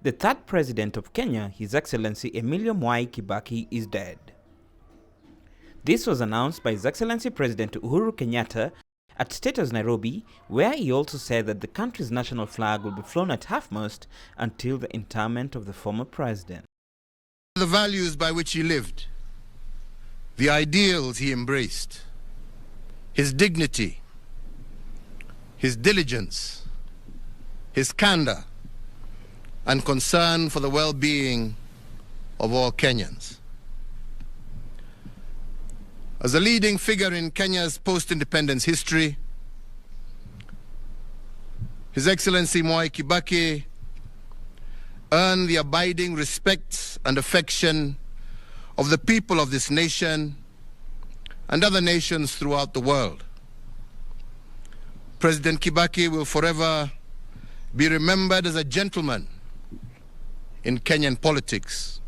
The third president of Kenya, His Excellency Emilio Mwai Kibaki, is dead. This was announced by His Excellency President Uhuru Kenyatta at State House, Nairobi, where he also said that the country's national flag will be flown at half-mast until the interment of the former president. The values by which he lived, the ideals he embraced, his dignity, his diligence, his candor, and concern for the well-being of all Kenyans. As a leading figure in Kenya's post-independence history, His Excellency Mwai Kibaki earned the abiding respect and affection of the people of this nation and other nations throughout the world. President Kibaki will forever be remembered as a gentleman in Kenyan politics,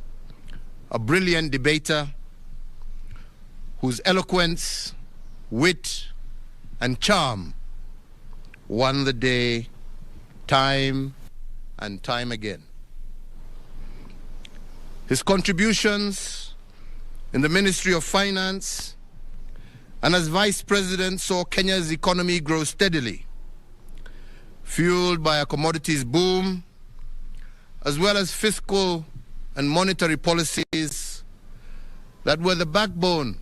a brilliant debater whose eloquence, wit, and charm won the day time and time again. His contributions in the Ministry of Finance and as Vice President saw Kenya's economy grow steadily, fueled by a commodities boom, as well as fiscal and monetary policies that were the backbone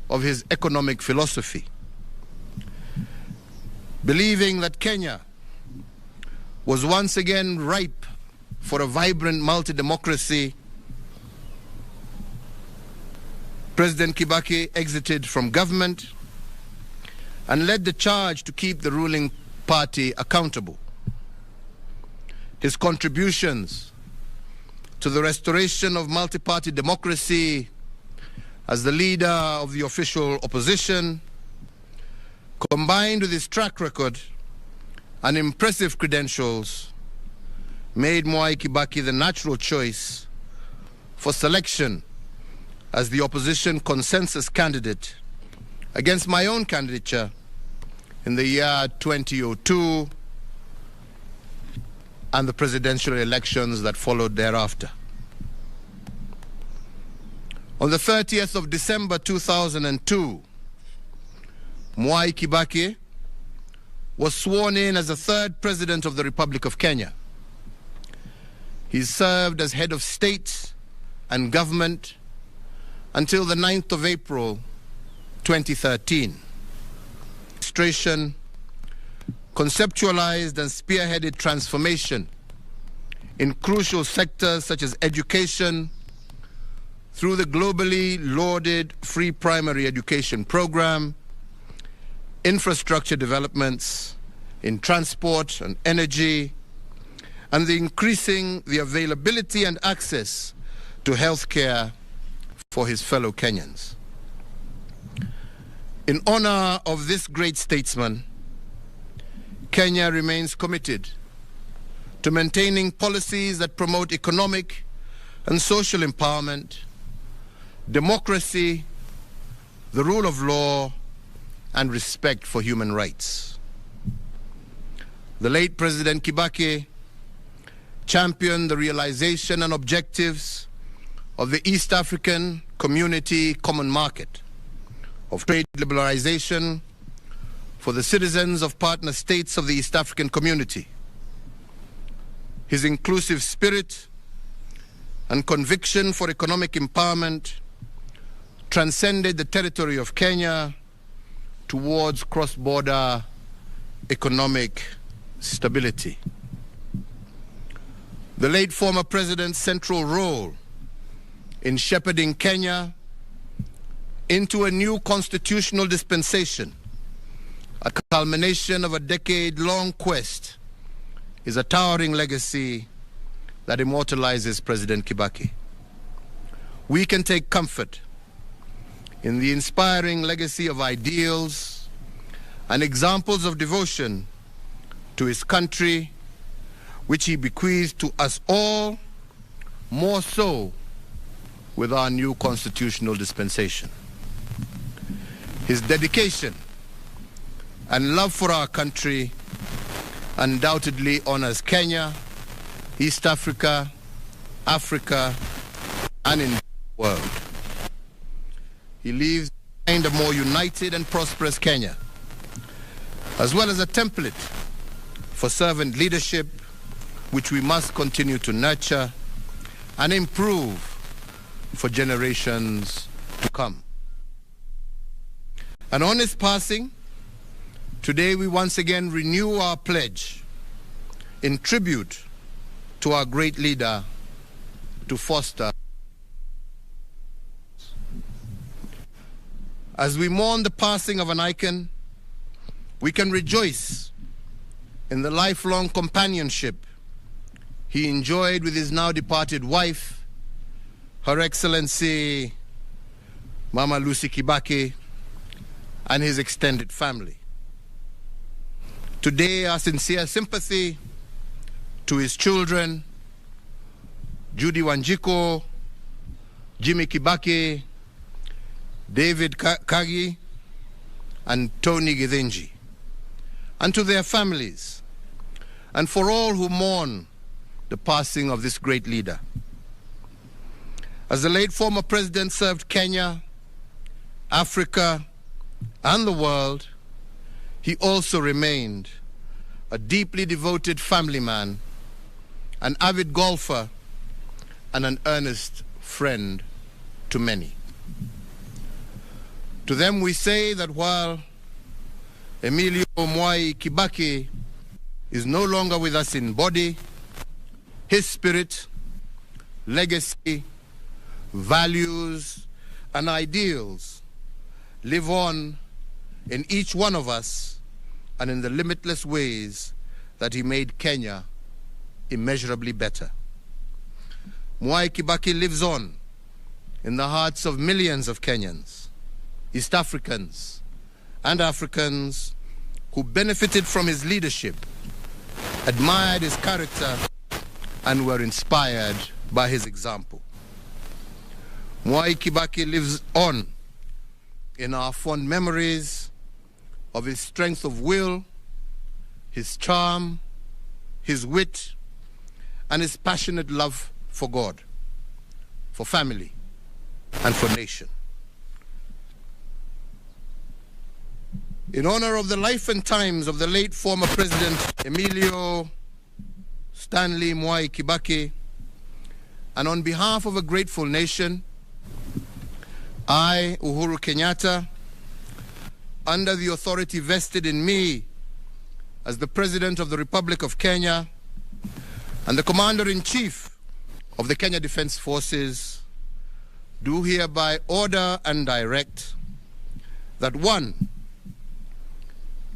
of his economic philosophy. Believing that Kenya was once again ripe for a vibrant multi-democracy, President Kibaki exited from government and led the charge to keep the ruling party accountable. His contributions to the restoration of multi-party democracy as the leader of the official opposition, combined with his track record and impressive credentials, made Mwai Kibaki the natural choice for selection as the opposition consensus candidate against my own candidature in the year 2002 and the presidential elections that followed thereafter. On the 30th of December 2002, Mwai Kibaki was sworn in as the third president of the Republic of Kenya. He served as head of state and government until the 9th of April 2013. Administration conceptualized and spearheaded transformation in crucial sectors such as education, through the globally lauded free primary education program, infrastructure developments in transport and energy, and the increasing the availability and access to health care for his fellow Kenyans. In honor of this great statesman, Kenya remains committed to maintaining policies that promote economic and social empowerment, democracy, the rule of law, and respect for human rights. The late President Kibaki championed the realization and objectives of the East African Community Common Market, of trade liberalization for the citizens of partner states of the East African Community. His inclusive spirit and conviction for economic empowerment transcended the territory of Kenya towards cross-border economic stability. The late former president's central role in shepherding Kenya into a new constitutional dispensation, a culmination of a decade-long quest, is a towering legacy that immortalizes President Kibaki. We can take comfort in the inspiring legacy of ideals and examples of devotion to his country, which he bequeathed to us all, more so with our new constitutional dispensation. His dedication and love for our country undoubtedly honors Kenya East Africa, Africa, and in the world. He leaves behind a more united and prosperous Kenya, as well as a template for servant leadership, which we must continue to nurture and improve for generations to come. And on his passing, today we once again renew our pledge in tribute to our great leader to foster. As we mourn the passing of an icon, we can rejoice in the lifelong companionship he enjoyed with his now departed wife, Her Excellency Mama Lucy Kibaki, and his extended family. Today, our sincere sympathy to his children, Judy Wanjiko, Jimmy Kibaki, David Kagi, and Tony Githinji, and to their families, and for all who mourn the passing of this great leader. As the late former president served Kenya, Africa, and the world, he also remained a deeply devoted family man, an avid golfer, and an earnest friend to many. To them we say that while Emilio Mwai Kibaki is no longer with us in body, his spirit, legacy, values, and ideals live on in each one of us and in the limitless ways that he made Kenya immeasurably better. Mwai Kibaki lives on in the hearts of millions of Kenyans, East Africans, and Africans who benefited from his leadership, admired his character, and were inspired by his example. Mwai Kibaki lives on in our fond memories of his strength of will, his charm, his wit, and his passionate love for God, for family, and for nation. In honor of the life and times of the late former President Emilio Stanley Mwai Kibaki, and on behalf of a grateful nation, I, Uhuru Kenyatta, under the authority vested in me as the President of the Republic of Kenya and the Commander-in-Chief of the Kenya Defense Forces, do hereby order and direct that one,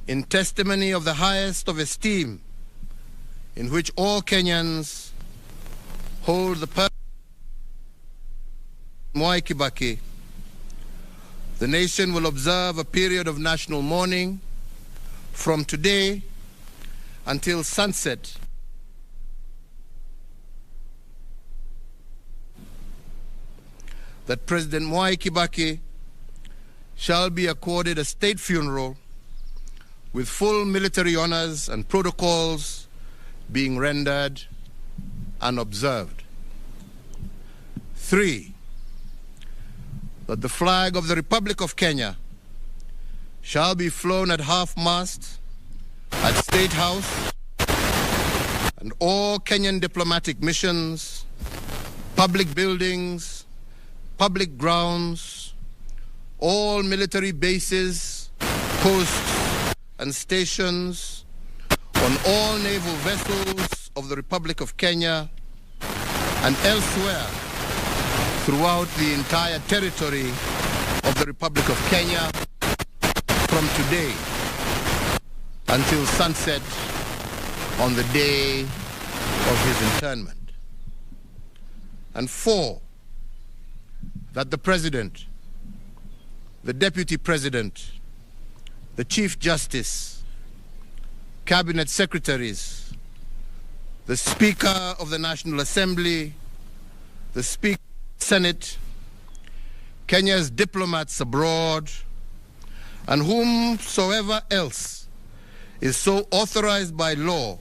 in testimony of the highest of esteem in which all Kenyans hold the person of Mwai Kibaki, the nation will observe a period of national mourning from today until sunset. That President Mwai Kibaki shall be accorded a state funeral with full military honors and protocols being rendered and observed. 3, that the flag of the Republic of Kenya shall be flown at half-mast at State House and all Kenyan diplomatic missions, public buildings, public grounds, all military bases, posts, and stations, on all naval vessels of the Republic of Kenya and elsewhere throughout the entire territory of the Republic of Kenya from today until sunset on the day of his internment. And 4, that the President, the Deputy President, the Chief Justice, Cabinet Secretaries, the Speaker of the National Assembly, the Speaker of the Senate, Kenya's diplomats abroad, and whomsoever else is so authorized by law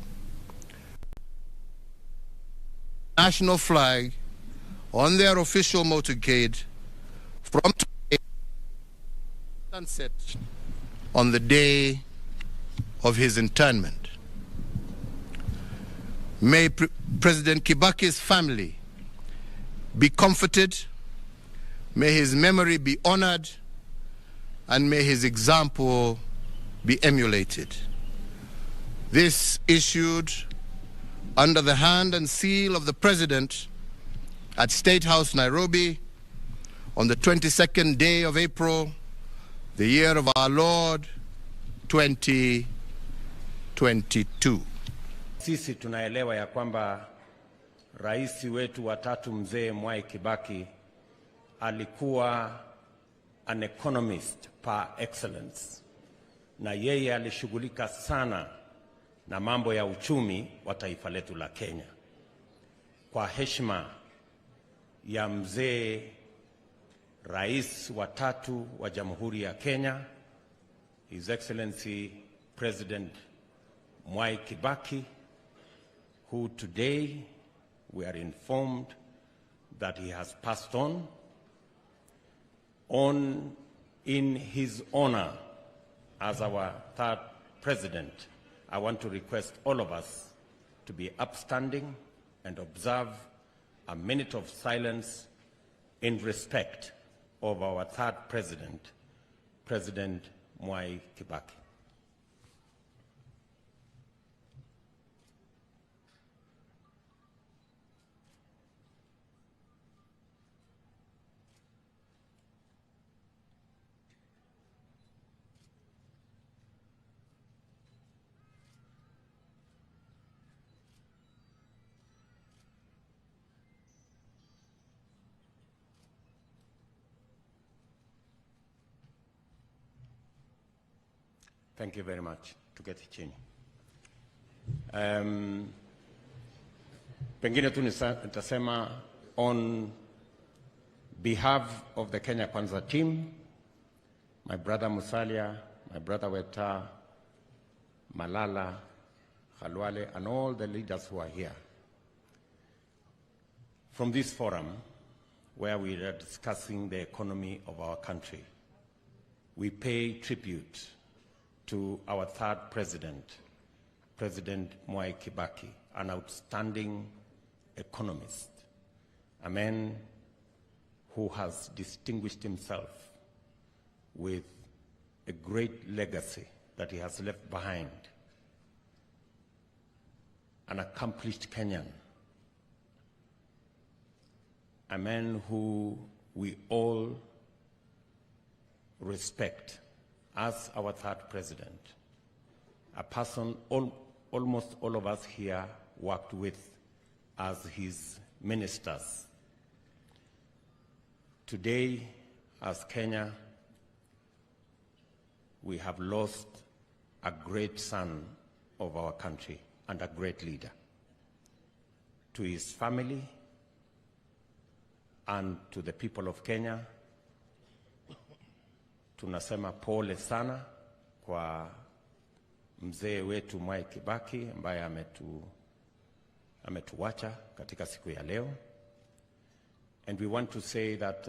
national flag on their official motorcade from today sunset on the day of his internment. May President Kibaki's family be comforted, may his memory be honored, and may his example be emulated. This issued under the hand and seal of the President at State House, Nairobi, on the 22nd day of April, the year of our Lord, 2022. Sisi tunaelewa ya kwamba rais wetu wa tatu mzee Mwai Kibaki alikuwa an economist par excellence, na yeye alishughulika sana na mambo ya uchumi wa taifa letu la Kenya. Kwa heshima ya mzee rais wa tatu wa Jamhuri ya Kenya, His Excellency President Mwai Kibaki, who today we are informed that he has passed on in his honor as our third president, I want to request all of us to be upstanding and observe a minute of silence in respect of our third president, President Mwai Kibaki. Thank you very much. Tuketi chini. Pengine tu nitasema on behalf of the Kenya Kwanza team, my brother Musalia, my brother Weta, Malala, Khalwale, and all the leaders who are here. From this forum, where we are discussing the economy of our country, we pay tribute to our third president, President Mwai Kibaki, an outstanding economist, a man who has distinguished himself with a great legacy that he has left behind, an accomplished Kenyan, a man who we all respect as our third president, a person almost all of us here worked with as his ministers. Today, as Kenya, we have lost a great son of our country and a great leader. To his family and to the people of Kenya, tunasema pole sana kwa mzee wetu Mwai Kibaki ambaye ametuacha katika siku ya leo. And we want to say that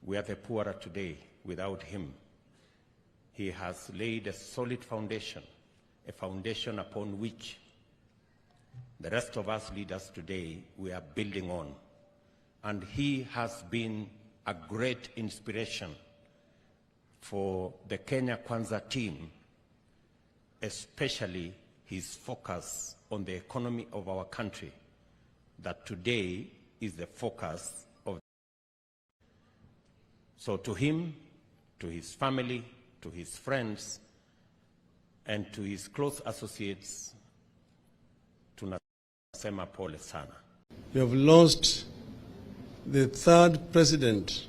we are the poorer today without him. He has laid a solid foundation, a foundation upon which the rest of us leaders today we are building on. And he has been a great inspiration for the Kenya Kwanza team, especially his focus on the economy of our country, that today is the focus of. So to him, to his family, to his friends, and to his close associates, tunasema pole sana. We have lost the third president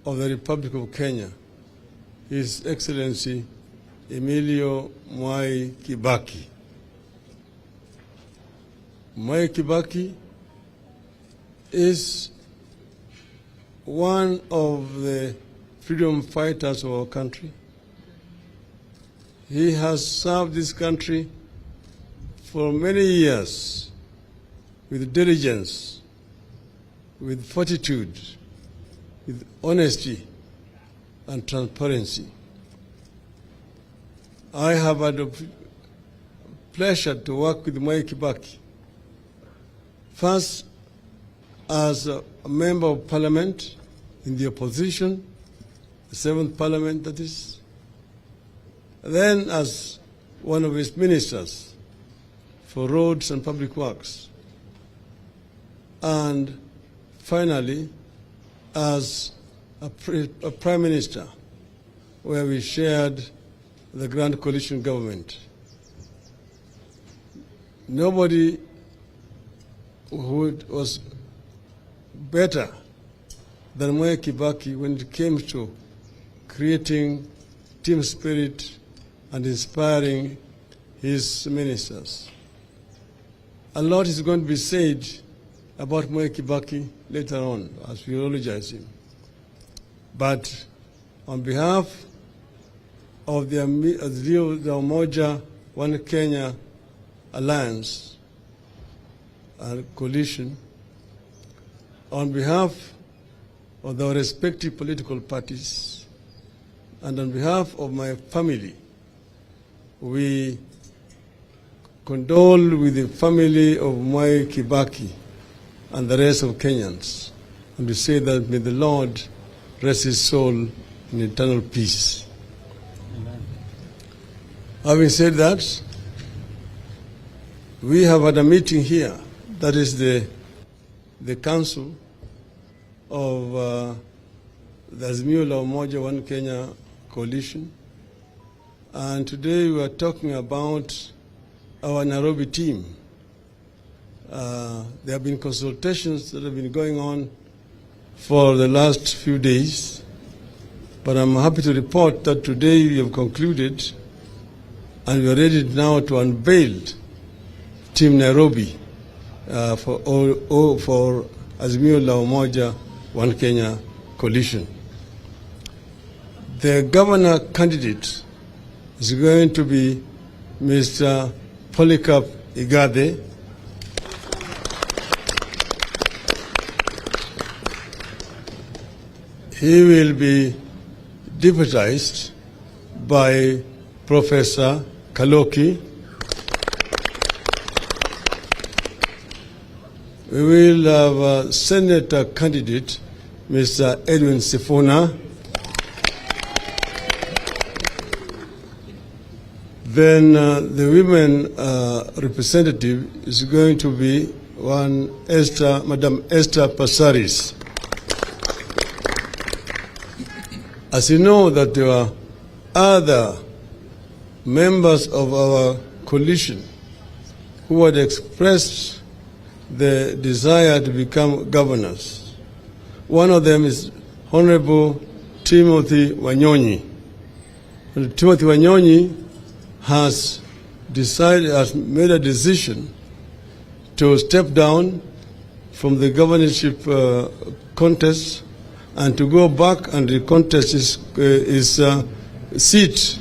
of the Republic of Kenya, His Excellency Emilio Mwai Kibaki. Mwai Kibaki is one of the freedom fighters of our country. He has served this country for many years with diligence, with fortitude, with honesty and transparency. I have had the pleasure to work with Late Kibaki, first as a member of parliament in the opposition, the 7th parliament that is, then as one of his ministers for roads and public works, and finally as a prime minister where we shared the grand coalition government. Nobody who was better than Late Kibaki when it came to creating team spirit and inspiring his ministers. A lot is going to be said about Late Kibaki later on as we eulogize him. But on behalf of the Umoja One Kenya Alliance and coalition, on behalf of our respective political parties, and on behalf of my family, we condole with the family of Late Kibaki and the rest of Kenyans, and we say that may the Lord rest his soul in eternal peace. Amen. Having said that, we have had a meeting here, that is the council of the Azimio la Umoja One Kenya coalition, and today we are talking about our Nairobi team. There have been consultations that have been going on for the last few days, but I'm happy to report that today we have concluded and we are ready now to unveil Team Nairobi for Azimio la Umoja One Kenya coalition. The governor candidate is going to be Mr. Polycarp Igade. He will be deputized by Professor Kaloki. We will have a senator candidate, Mr. Edwin Sifuna. Then the women representative is going to be Madam Esther Passaris. As you know that there are other members of our coalition who had expressed the desire to become governors. One of them is Honorable Timothy Wanyonyi. Timothy Wanyonyi has made a decision to step down from the governorship contest and to go back and contest his seat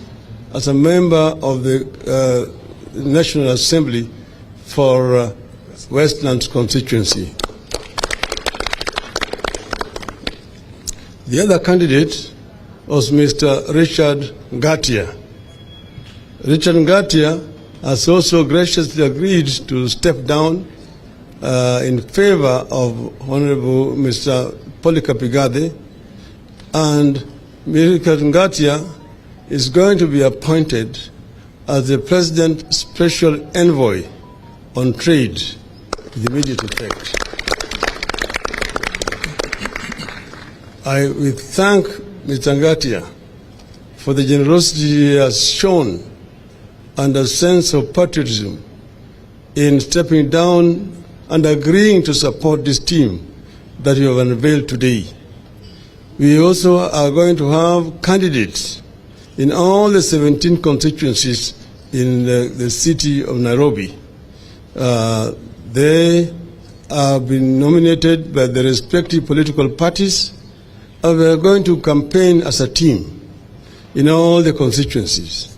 as a member of the National Assembly for Westlands constituency. The other candidate was Mr. Richard Ngatia. Richard Ngatia has also graciously agreed to step down in favor of Honorable Mr. Polycarp Igade, and Richard Ngatia is going to be appointed as the President's Special Envoy on Trade with immediate effect. We thank Mr. Ngatia for the generosity he has shown and a sense of patriotism in stepping down and agreeing to support this team that you have unveiled today. We also are going to have candidates in all the 17 constituencies in the city of Nairobi. They have been nominated by the respective political parties, and we are going to campaign as a team in all the constituencies.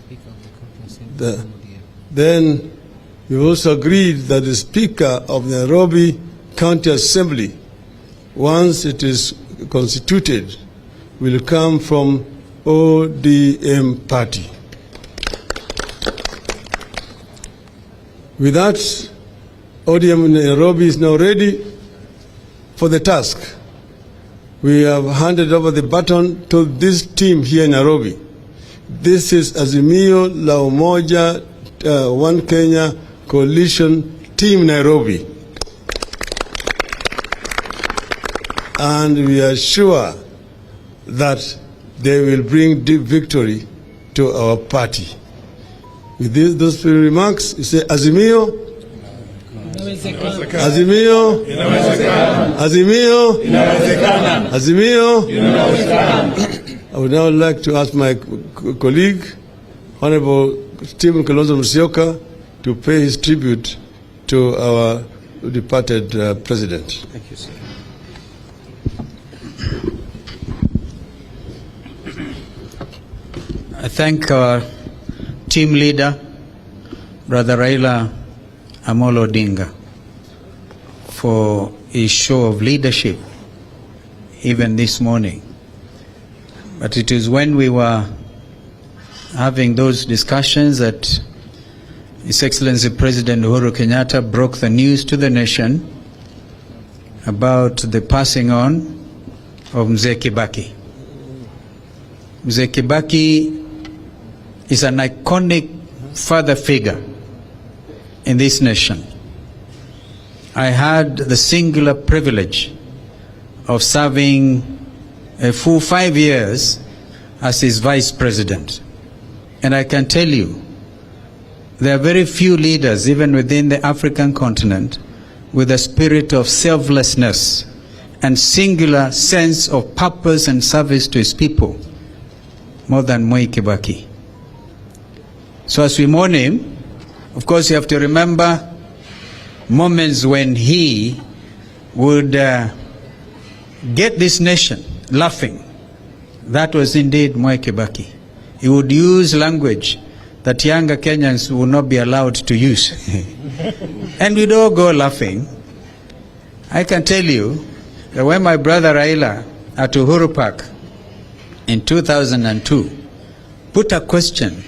Then We also agreed that the Speaker of the Nairobi County Assembly, once it is constituted, will come from ODM party. With that, ODM in Nairobi is now ready for the task. We have handed over the baton to this team here in Nairobi. This is Azimio la Umoja One Kenya Coalition Team Nairobi. And we are sure that they will bring deep victory to our party. With those few remarks, you say Azimio. Azimio. Azimio. Azimio. I would now like to ask my colleague, Honorable Stephen Kalonzo Musyoka, to pay his tribute to our departed president. Thank you, sir. I thank our team leader, Brother Raila Amolo Odinga, for his show of leadership even this morning. But it is when we were having those discussions that His Excellency President Uhuru Kenyatta broke the news to the nation about the passing on of Mzee Kibaki. Mzee Kibaki is an iconic father figure in this nation. I had the singular privilege of serving a full 5 years as his vice president. And I can tell you, there are very few leaders, even within the African continent, with a spirit of selflessness and singular sense of purpose and service to his people, more than Mwai Kibaki. So as we mourn him, of course you have to remember moments when he would get this nation laughing. That was indeed Mwai Kibaki. He would use language that younger Kenyans would not be allowed to use. And we'd all go laughing. I can tell you that when my brother Raila at Uhuru Park in 2002 put a question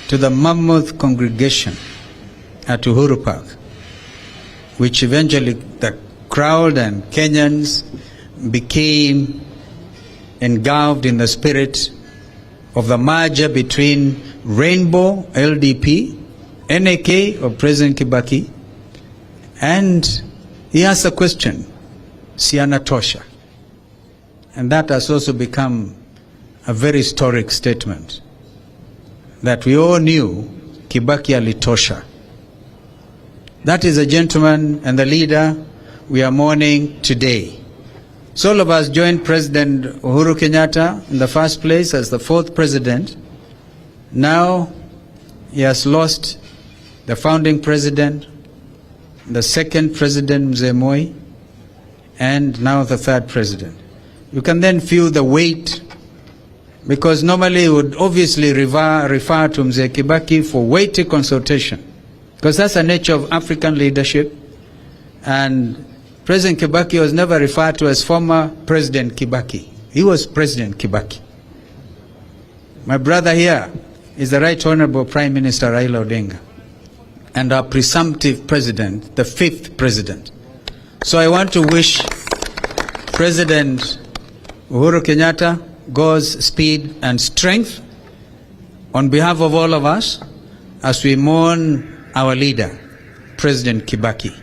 to the mammoth congregation at Uhuru Park, which eventually the crowd and Kenyans became engulfed in the spirit of the merger between Rainbow, LDP, NAK of President Kibaki, and he asked a question, Siana Tosha. And that has also become a very historic statement, that we all knew Kibaki alitosha. That is the gentleman and the leader we are mourning today. So all of us joined President Uhuru Kenyatta in the first place as the fourth president. Now he has lost the founding president, the second president Mzee Moi, and now the third president. You can then feel the weight, because normally he would obviously refer to Mzee Kibaki for weighty consultation, because that's the nature of African leadership. And President Kibaki was never referred to as former President Kibaki. He was President Kibaki. My brother here is the Right Honorable Prime Minister Raila Odinga, and our presumptive president, the fifth president. So I want to wish President Uhuru Kenyatta God's speed and strength on behalf of all of us as we mourn our leader, President Kibaki.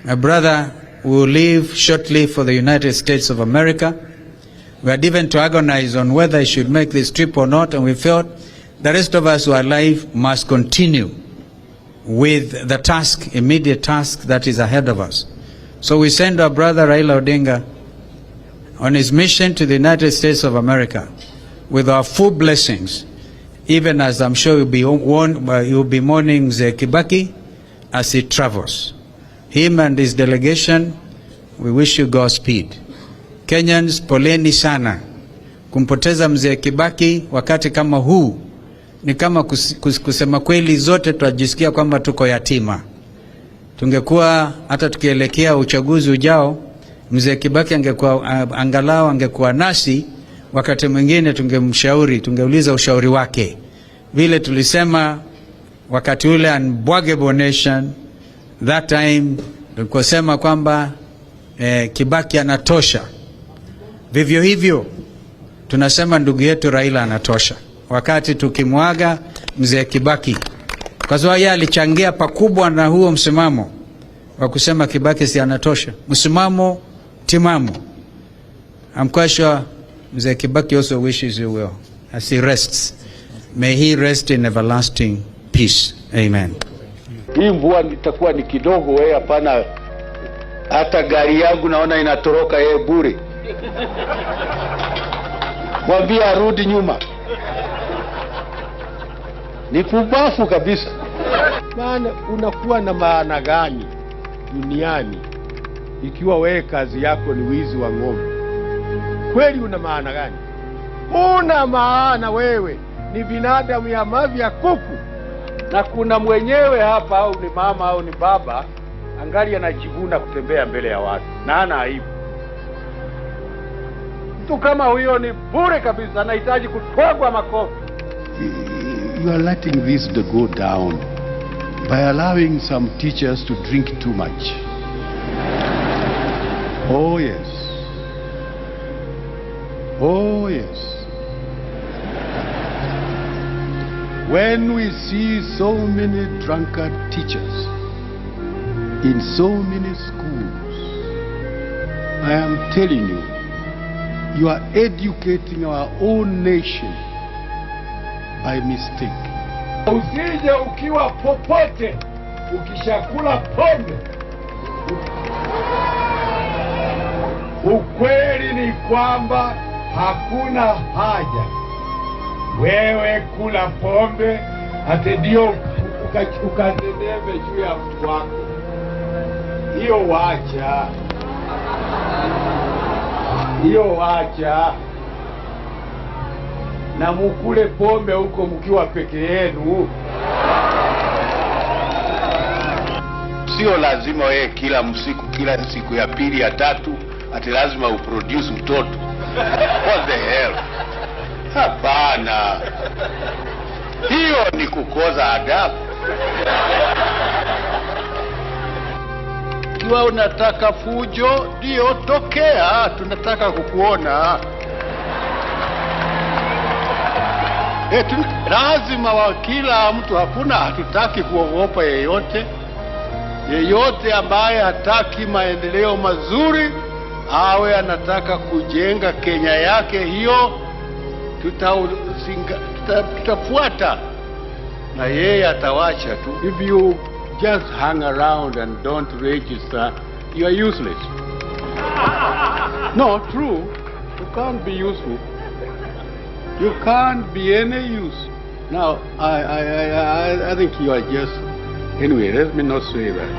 My brother will leave shortly for the United States of America. We had even to agonize on whether he should make this trip or not, and we felt the rest of us who are alive must continue with the task, immediate task that is ahead of us. So we send our brother Raila Odinga on his mission to the United States of America with our full blessings, even as I'm sure you'll be mourning Mzee Kibaki as he travels. Him and his delegation, we wish you Godspeed. Kenyans, poleni sana kumpoteza Mzee Kibaki wakati kama huu, ni kama kusema kweli zote tunajisikia kwamba tuko yatima. Tungekuwa hata tukielekea uchaguzi ujao, mzee Kibaki angalau angekuwa nasi, wakati mwingine tungemshauri, tungeuliza ushauri wake. Vile tulisema wakati ule unbwaggable nation, that time tulikosema kwamba Kibaki anatosha. Vivyo hivyo tunasema ndugu yetu Raila anatosha, wakati tukimwaga mzee Kibaki, kwa sababu yeye alichangia pakubwa na huo msimamo wa kusema Kibaki si anatosha, msimamo timamu. I'm quite sure mzee Kibaki also wishes you well as he rests. May he rest in everlasting peace. Amen. Hii mvua itakuwa ni kidogo, wewe hapana. Hata gari yangu naona inatoroka yeye bure. Mwambie arudi nyuma. Ni pumbafu kabisa. Maana unakuwa na maana gani duniani ikiwa wewe kazi yako ni wizi wa ng'ombe? Kweli una maana gani? Una maana wewe ni binadamu ya mavi ya kuku. Na kuna mwenyewe hapa, au ni mama au ni baba, angali anajivuna kutembea mbele ya watu na hana aibu. Mtu kama huyo ni bure kabisa, anahitaji kutwagwa makofi. You are letting this to go down by allowing some teachers to drink too much. Oh yes. Oh yes. When we see so many drunkard teachers in so many schools, I am telling you, you are educating our own nation by mistake. Usije ukiwa popote ukishakula pombe. Ukweli ni kwamba hakuna haja wewe kula pombe ate ndio ukatendeme juu ya mtu wako. Hiyo wacha. Hiyo wacha. Na mukule pombe huko mkiwa peke yenu. Sio lazima wewe kila siku ya pili ya tatu ati lazima uproduce mtoto. What the hell? Hapana. Hiyo ni kukoza adabu. Kiwa unataka fujo, ndio tokea, tunataka kukuona. Lazima wa kila mtu, hakuna, hatutaki kuogopa yeyote. Yeyote ambaye hataki maendeleo mazuri, awe anataka kujenga Kenya yake, hiyo tutafuata na yeye atawacha tu. If you just hang around and don't register, you are useless. No, true. You can't be useful. You can't be any use. Now, I think you are just... Anyway, let me not say that.